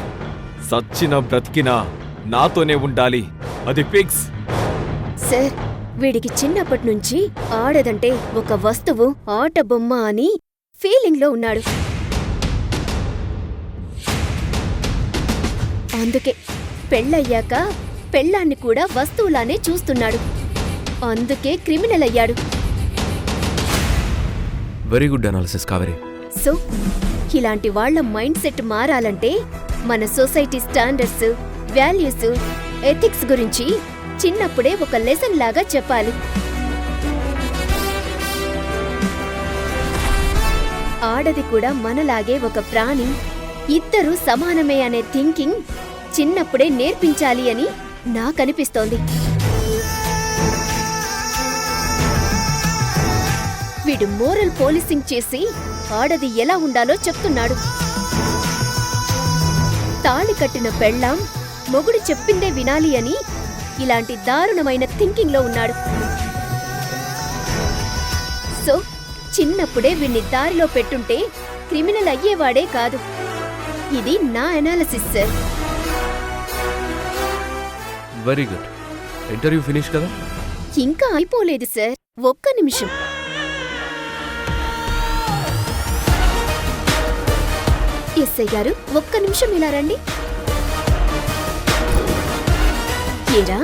సచ్చిన బ్రతికినా నాతోనే ఉండాలి. అది ఫిక్స్. సార్, వీడికి చిన్నప్పటి నుంచి ఆడదంటే ఒక వస్తువు, ఆట బొమ్మ అని ఫీలింగ్లో ఉన్నాడు. అందుకే పెళ్ళయ్యాక పెళ్ళాన్ని కూడా వస్తువులానే చూస్తున్నాడు. అందుకే క్రిమినల్ అయ్యాడు. Very good analysis Kaveri. So ఇలాంటి వాళ్ళ మైండ్ సెట్ మారాలంటే మన సొసైటీ స్టాండర్డ్స్, వాల్యూస్, ఎథిక్స్ గురించి చిన్నప్పుడే ఒక లెసన్ లాగా చెప్పాలి. ఆడది కూడా మనలాగే ఒక ప్రాణి, ఇద్దరూ సమానమే అనే థింకింగ్ చిన్నప్పుడే నేర్పించాలి అని నాకనిపిస్తోంది. వీడు మోరల్ పోలీసింగ్ చేసి ఆడది ఎలా ఉండాలో చెప్తున్నాడు. తాళి కట్టిన పెళ్ళాం మొగుడు చెప్పిందే వినాలి అని ఇలాంటి దారుణమైన థింకింగ్లో ఉన్నాడు. సో చిన్నప్పుడే వీణ్ణి దారిలో పెట్టుంటే క్రిమినల్ అయ్యేవాడే కాదు. ఇది నా analysis sir. Very good. Interview finish కదా? ఇంకా అయిపోలేదు సార్, ఒక్క నిమిషం. ఎస్ఐ గారు, ఒక్క నిమిషం ఇలా రండి. ఏరా,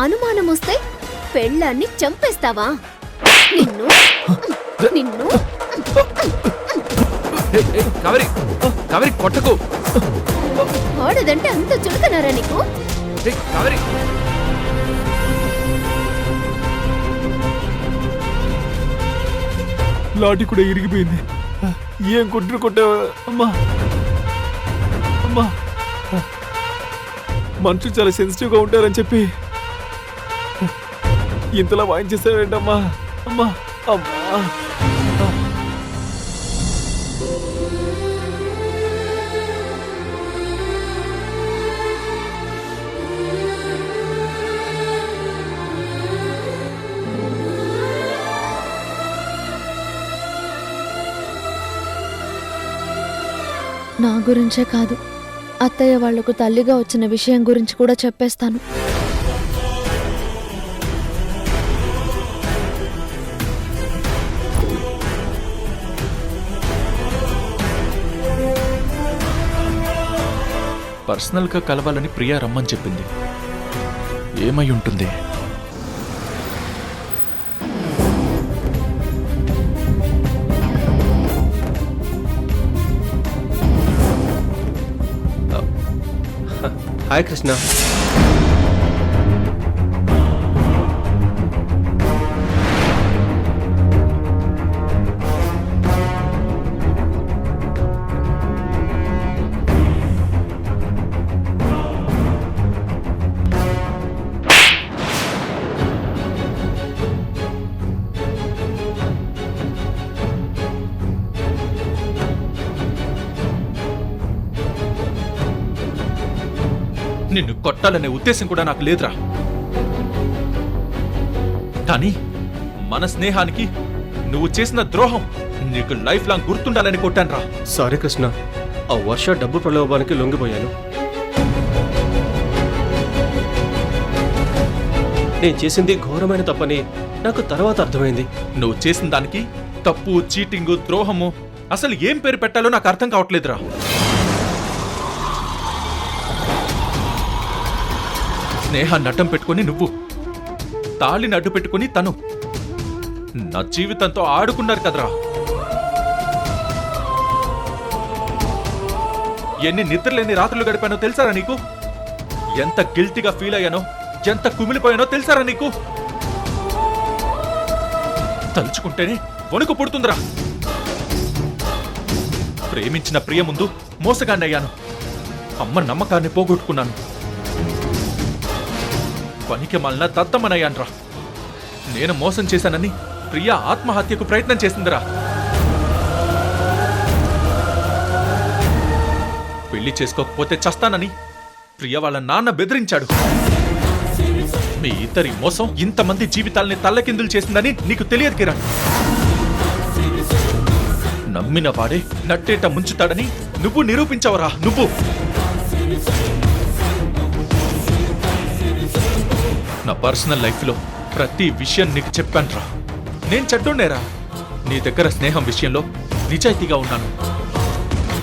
అనుమానం వస్తే పెళ్ళాన్ని చంపేస్తావా? నిన్ను నిన్ను కావేరి, కావేరి కొట్టకు. ఆడదంటే అంత చులకనారా నీకు? కావేరి, లాఠీ కూడా ఇరిగిపోయింది. ఏం కొట్టుడు కొట్టావా అమ్మా? అమ్మా, మనుషులు చాలా సెన్సిటివ్గా ఉంటారని చెప్పి ఇంతలా వాయించేసావేంటమ్మా? అమ్మా అమ్మా. నా గురించే కాదు, అత్తయ్య వాళ్లకు తల్లిగా వచ్చిన విషయం గురించి కూడా చెప్పేస్తాను. పర్సనల్గా కలవాలని ప్రియా రమ్మని చెప్పింది. ఏమై ఉంటుంది? హాయ్ కృష్ణ. నిన్ను కొట్టాలనే ఉద్దేశం కూడా నాకు లేదురా. కానీ మన స్నేహానికి నువ్వు చేసిన ద్రోహం నీకు లైఫ్ లాంగ్ గుర్తుండాలని కొట్టానురా. సారీ కృష్ణ, ఆ వర్ష డబ్బు ప్రలోభానికి లొంగిపోయాను. నేను చేసింది ఘోరమైన తప్పని నాకు తర్వాత అర్థమైంది. నువ్వు చేసిన దానికి తప్పు, చీటింగు, ద్రోహము అసలు ఏం పేరు పెట్టాలో నాకు అర్థం కావట్లేదురా. స్నేహాన్ని అడ్డం పెట్టుకుని నువ్వు, తాళిని అడ్డు పెట్టుకుని తను నా జీవితంతో ఆడుకున్నారు కదరా. ఎన్ని నిద్రలేని రాత్రులు గడిపానో తెలుసారా నీకు? ఎంత గిల్టీగా ఫీల్ అయ్యానో, ఎంత కుమిలిపోయానో తెలుసారా నీకు? తలుచుకుంటేనే వణుకు పుడుతుందిరా. ప్రేమించిన ప్రియ ముందు మోసగాన్ని అయ్యాను. అమ్మ నమ్మకాన్ని పోగొట్టుకున్నాను. పనికి మళ్ళా దద్దమ్మనయ్యాన్రా. నేను మోసం చేశానని ప్రియ ఆత్మహత్యకు ప్రయత్నం చేసిందిరా. పెళ్లి చేసుకోకపోతే చస్తానని ప్రియ వాళ్ళ నాన్న బెదిరించాడు. మీ ఇద్దరి మోసం ఇంతమంది జీవితాల్ని తల్లకిందులు చేసిందని నీకు తెలియదు కిరణ్. నమ్మిన వాడే నట్టేట ముంచుతాడని నువ్వు నిరూపించవరా. నువ్వు నా పర్సనల్ లైఫ్లో ప్రతి విషయం నీకు చెప్పానురా. నేను చెడ్డుండేరా. నీ దగ్గర స్నేహం విషయంలో నిజాయితీగా ఉన్నాను.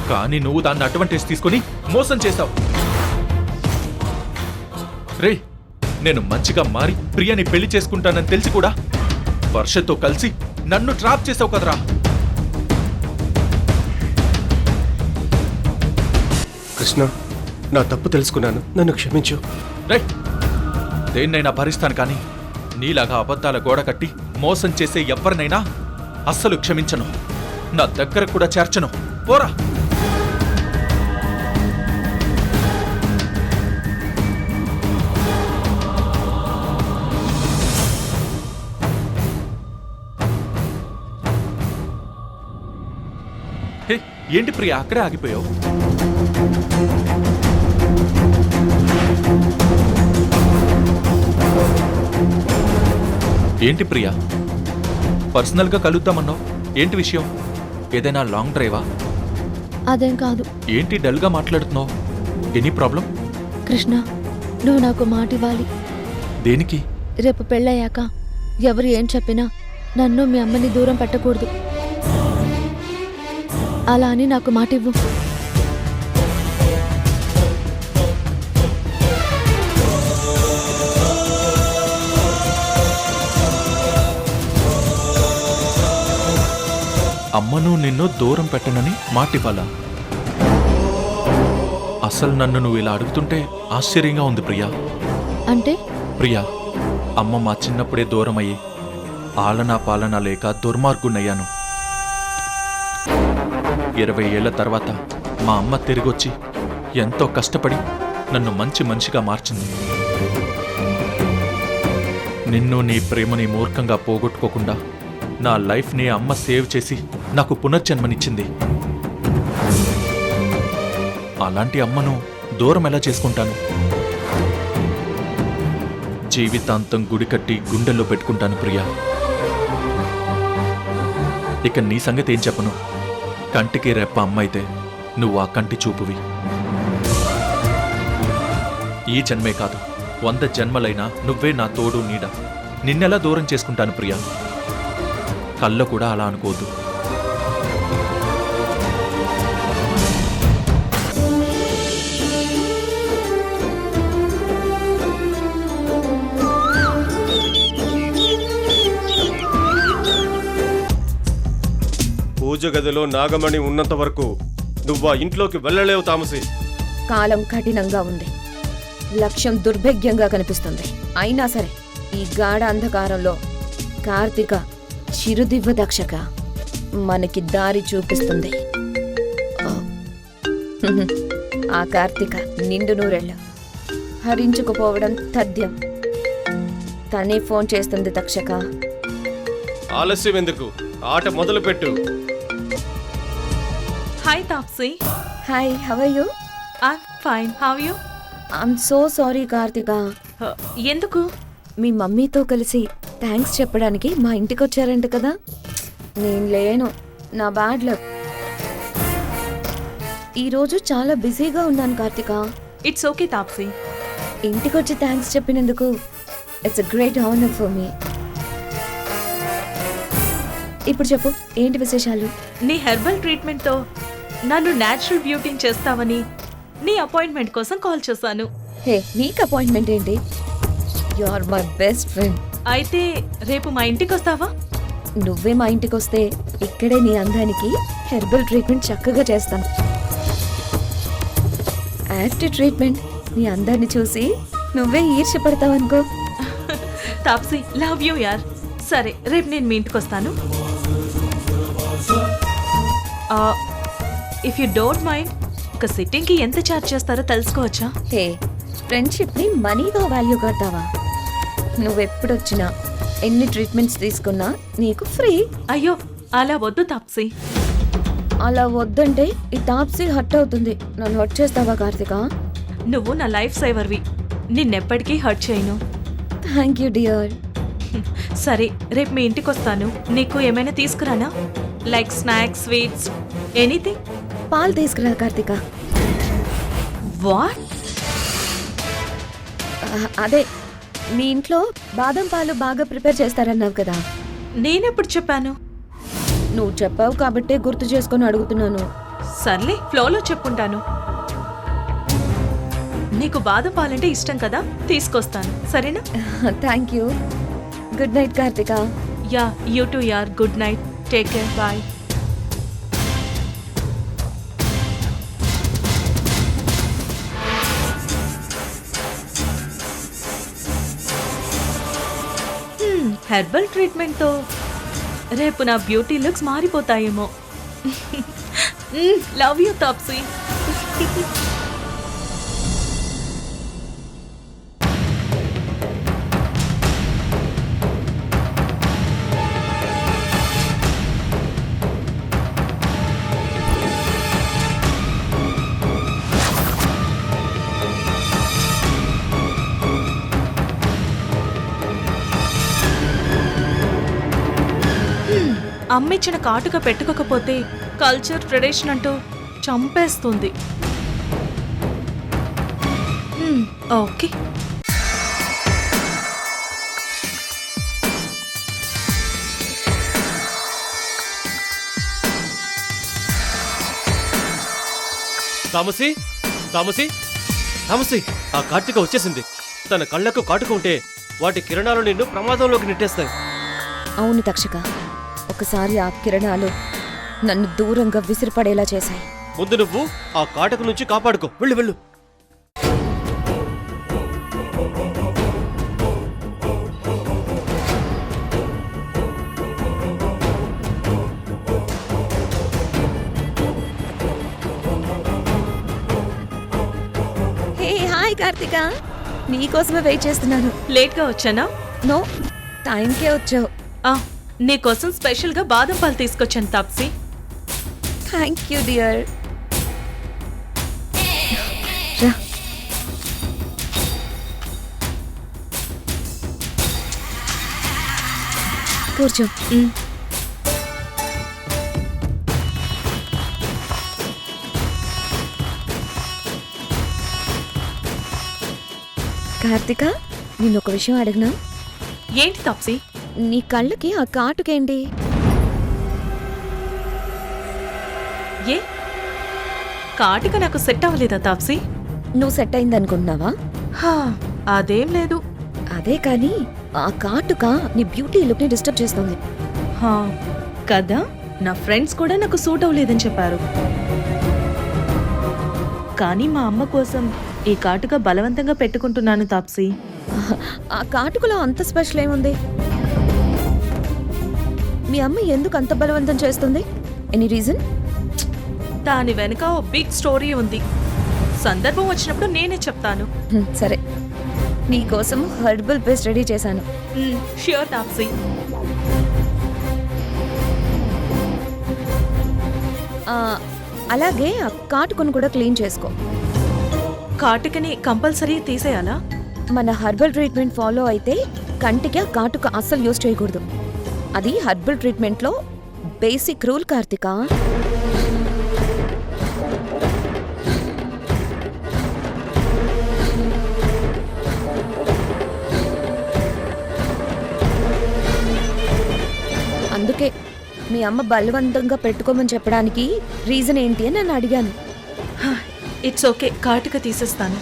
కానీ నువ్వు దాన్ని అడ్వాంటేజ్ తీసుకొని మోసం చేశావు. రే, నేను మంచిగా మారి ప్రియని పెళ్లి చేసుకుంటానని తెలిసి కూడా వర్షతో కలిసి నన్ను ట్రాప్ చేసావు కదరా. కృష్ణ, నా తప్పు తెలుసుకున్నాను, నన్ను క్షమించు. రే, దేన్నైనా భరిస్తాను కానీ నీలాగా అబద్ధాల గోడ కట్టి మోసం చేసే ఎవరినైనా అస్సలు క్షమించను. నా దగ్గర కూడా చేర్చను. పోరా. ఏంటి ప్రియా అక్కడే ఆగిపోయావు? ఏంటి ప్రియా, పర్సనల్గా కలుద్దామన్నావు? ఏంటి విషయం? ఏదైనా లాంగ్ డ్రైవా? అదేం కాదు. ఏంటి డల్గా మాట్లాడుతున్నావు? Any problem? కృష్ణ, నువ్వు నాకు మాట ఇవ్వాలి. దేనికి? రేపు పెళ్ళయ్యాక ఎవరు ఏం చెప్పినా నన్ను మీ అమ్మని దూరం పెట్టకూడదు. అలా అని నాకు మాట ఇవ్వు. అమ్మను నిన్ను దూరం పెట్టనని మాటివ్వాలా? అసలు నన్ను నువ్వు ఇలా అడుగుతుంటే ఆశ్చర్యంగా ఉంది ప్రియా. అంటే? ప్రియా, అమ్మ మా చిన్నప్పుడే దూరం అయ్యి ఆలనా పాలనా లేక దుర్మార్గున్నయ్యాను. 20 ఏళ్ల తర్వాత మా అమ్మ తిరిగొచ్చి ఎంతో కష్టపడి నన్ను మంచి మనిషిగా మార్చింది. నిన్ను నీ ప్రేమని మూర్ఖంగా పోగొట్టుకోకుండా నా లైఫ్ని అమ్మ సేవ్ చేసి నాకు పునర్జన్మనిచ్చింది. అలాంటి అమ్మను దూరం ఎలా చేసుకుంటాను? జీవితాంతం గుడి కట్టి గుండెల్లో పెట్టుకుంటాను ప్రియా. ఇక నీ సంగతి ఏం చెప్పను? కంటికి రెప్ప అమ్మ అయితే నువ్వు ఆ కంటి చూపువి. ఈ జన్మే కాదు, 100 జన్మలైనా నువ్వే నా తోడు నీడ. నిన్నెలా దూరం చేసుకుంటాను ప్రియా? కళ్ళ కూడా అలా అనుకోవద్దు. పూజ గదిలో నాగమణి ఉన్నంత వరకు నువ్వు ఆ ఇంట్లోకి వెళ్ళలేవు తామసి. కాలం కఠినంగా ఉంది. లక్ష్యం దుర్భేగ్యంగా కనిపిస్తుంది. అయినా సరే ఈ గాఢ అంధకారంలో కార్తీక చిరుదివ్వ దక్షక మనకి దారి చూపిస్తుంది. ఆ కార్తీక నిండు నూరెళ్ళ హరించుకుపోవడం తథ్యం. తనే ఫోన్ చేస్తుంది దక్షక. ఆలస్యం ఎందుకు, ఆట మొదలు పెట్టు. Hi Taapsee. Hi, how are you? I'm fine, how are you? I'm so sorry Karthika. ఎందుకు? మీ మమ్మీతో కలిసి థ్యాంక్స్ చెప్పడానికి మా ఇంటికి వచ్చారంట కదా. నేను లేను, నా బ్యాడ్ లక్. ఈరోజు చాలా బిజీగా ఉన్నాను కార్తిక. It's okay Taapsee. ఇంటికి వచ్చి థ్యాంక్స్ చెప్పినందుకు it's a great honour for me. ఇప్పుడు చెప్పు, ఏంటి విశేషాలు? నీ హెర్బల్ ట్రీట్మెంట్తో నన్ను న్యాచురల్ బ్యూటీని చేస్తావని నీ అపాయింట్మెంట్ కోసం కాల్ చేశాను. హే, నీకు అపాయింట్మెంట్ ఏంటి? You are my best friend. అయితే రేపు మా ఇంటికి వస్తావా? నువ్వే మా ఇంటికి వస్తే ఇక్కడే నీ అందానికి హెర్బల్ ట్రీట్మెంట్ చక్కగా చేస్తాను. ఆఫ్టర్ ట్రీట్మెంట్ నీ అందాన్ని చూసి నువ్వే ఈర్ష్యపడతావు అనుకో. తాప్సీ, లవ్ యూ యార్. సరే, రేపు నేను మీ ఇంటికి వస్తాను. ఇఫ్ యూ డోంట్ మైండ్, ఒక సిట్టింగ్కి ఎంత ఛార్జ్ చేస్తారో తెలుసుకోవచ్చా? హే, ఫ్రెండ్షిప్ని మనీగా వాల్యూ కడతావా? నువ్వెప్పుడొచ్చినా ఎన్ని ట్రీట్మెంట్స్ తీసుకున్నా నీకు ఫ్రీ. అయ్యో, అలా వద్దు తాప్సీ. అలా వద్దంటే ఈ తాప్సీ హర్ట్ అవుతుంది. నన్ను హర్ట్ చేస్తావా కార్తిక? నువ్వు నా లైఫ్ సేవర్వి, నిన్నెప్పటికీ హర్ట్ చేయను. Thank you dear. సరే, రేపు మీ ఇంటికి వస్తాను. నీకు ఏమైనా తీసుకురానా? Like snacks, sweets, anything? పాలు తీసుకురా కార్తిక. వాట్? అదే, మీ ఇంట్లో బాదం పాలు బాగా ప్రిపేర్ చేస్తారన్నావు కదా. నేనెప్పుడు చెప్పాను? నువ్వు చెప్పావు కాబట్టే గుర్తు చేసుకొని అడుగుతున్నాను. సర్లే, ఫ్లోలో చెప్పుంటాను. నీకు బాదం పాలంటే ఇష్టం కదా, తీసుకొస్తాను. సరేనా? Thank you. Good night Karthika. Yeah, you too యార్. Good night. Take care. Bye. Herbal ట్రీట్మెంట్తో రేపు నా బ్యూటీ లుక్స్ మారిపోతాయేమో. Love you Taapsee. అమ్మిచ్చిన కాటుక పెట్టుకోకపోతే కల్చర్, ట్రెడిషన్ అంటూ చంపేస్తుంది. ఓకే. తామసి, తామసి, తామసి, ఆ కార్తీక వచ్చేసింది. తన కళ్ళకు కాటుక ఉంటే వాటి కిరణాలు నిన్ను ప్రమాదంలోకి నెట్టేస్తాయి. అవును తక్షక, ఒకసారి ఆ కిరణాలు నన్ను దూరంగా విసిరిపడేలా చేశాయి. ముందు నువ్వు ఆ కాటుక నుంచి కాపాడుకో. వెళ్ళు, వెళ్ళు. హే, హాయ్ కార్తిక. నీకోసమే వెయిట్ చేస్తున్నాను. లేట్గా వచ్చానా? నో, టైంకే వచ్చావు. నీకోసం స్పెషల్గా బాదం పాలు తీసుకొచ్చాను తాప్సీ. Thank you dear. రా. కూర్చో. కార్తిక, నేను ఒక విషయం అడిగినా? ఏంటి తాప్సీ? నీ కళ్ళకి ఆ కాటుకేంటి? ఏ కాటుక నాకు సెట్ అవ్వలేదా తాప్సీ? నువ్వు సెట్ అయిందనుకుంటున్నావా? అదేం లేదు. అదే కానీ ఆ కాటుక నీ బ్యూటీ లుక్ ని డిస్టర్బ్ చేస్తుంది. కదా, నా ఫ్రెండ్స్ కూడా నాకు సూట్ అవ్వలేదని చెప్పారు. కానీ మా అమ్మ కోసం ఈ కాటుక బలవంతంగా పెట్టుకుంటున్నాను తాప్సీ. ఆ కాటుకలో అంత స్పెషల్ ఏముంది? మీ అమ్మ ఎందుకు అంత బలవంతం చేస్తుంది? Any reason? దాని వెనుక ఓ బిగ్ స్టోరీ ఉంది. సందర్భం వచ్చినప్పుడు నేనే చెప్తాను. సరే, నీకోసం హెర్బల్ పేస్ట్ రెడీ చేశాను. ష్యూర్ తాప్సీ. అలాగే ఆ కాటుకను కూడా క్లీన్ చేసుకో. కాటుకని కంపల్సరీ తీసేయాలా? మన హెర్బల్ ట్రీట్మెంట్ ఫాలో అయితే కంటికి ఆ కాటుక అస్సలు యూజ్ చేయకూడదు. అది హర్బల్ ట్రీట్మెంట్లో బేసిక్ రూల్ కార్తిక. అందుకే మీ అమ్మ బలవంతంగా పెట్టుకోమని చెప్పడానికి రీజన్ ఏంటి అని నన్ను అడిగాను. ఇట్స్ ఓకే, కాటుక తీసేస్తాను.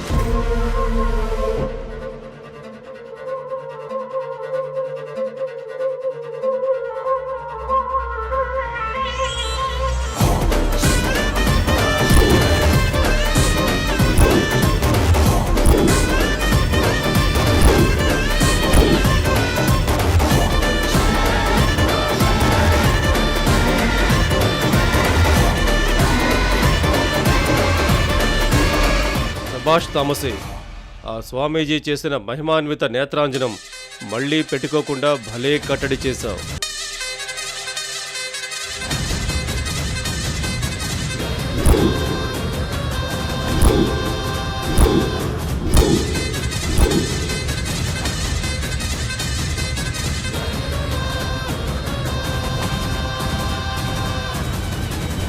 శభాష్ తామసి, ఆ స్వామీజీ చేసిన మహిమాన్విత నేత్రాంజనం మళ్ళీ పెట్టుకోకుండా భలే కట్టడి చేశావు.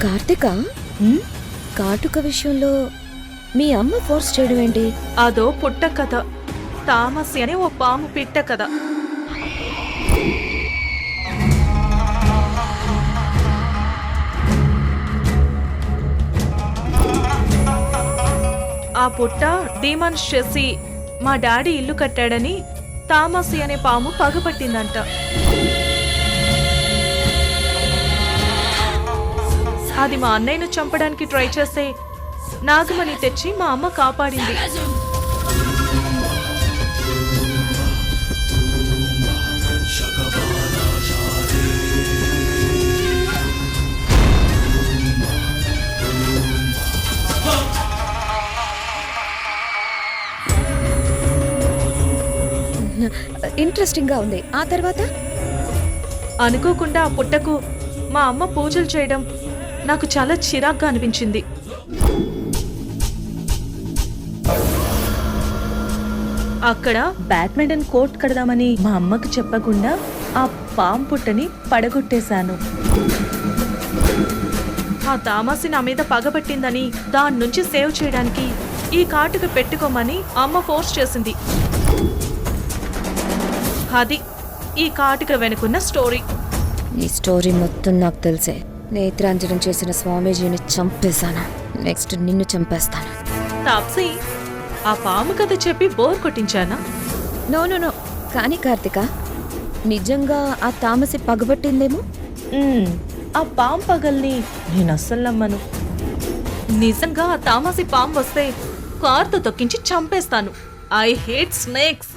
కార్తిక, కాటుక విషయంలో మీ అమ్మ ఫోర్స్ చేయడం ఏంటి? అదో పుట్ట కథ. తామసి అని ఓ పాము పిట్ట కథ. ఆ పుట్ట డీమాన్స్ చేసి మా డాడీ ఇల్లు కట్టాడని తామసి అనే పాము పగపట్టిందంట. అది మా అన్నయ్యను చంపడానికి ట్రై చేస్తే నాగమణి తెచ్చి మా అమ్మ కాపాడింది. ఇంట్రెస్టింగ్ గా ఉంది. ఆ తర్వాత అనుకోకుండా ఆ పుట్టకు మా అమ్మ పూజలు చేయడం నాకు చాలా చిరాగ్గా అనిపించింది. అక్కడ బ్యాడ్మింటన్ కోర్ట్ కడదామని మా అమ్మకు చెప్పకుండా ఆ పాము పుట్టని పడగొట్టేశాను. ఆ తామసి నా మీద పగబట్టిందని దాని నుంచి సేవ్ చేయడానికి ఈ కాటుక పెట్టుకోమని అమ్మ ఫోర్స్ చేసింది. అది ఈ కాటుక వెనుకున్న స్టోరీ. ఈ స్టోరీ మొత్తం నాకు తెలిసే. నేత్రాంజనం చేసిన స్వామీజీని చంపేశాను. నెక్స్ట్ నిన్ను చంపేస్తాను. తాప్సీ, ఆ పాము కథ చెప్పి బోర్ కొట్టించానా? No no no. కానీ కార్తిక, నిజంగా ఆ తామసి పగబట్టిందేమో. ఆ పాము పగల్ని నేను అస్సలు నమ్మను. నిజంగా ఆ తామసి పాము వస్తే కార్తో తొక్కించి చంపేస్తాను. I hate snakes.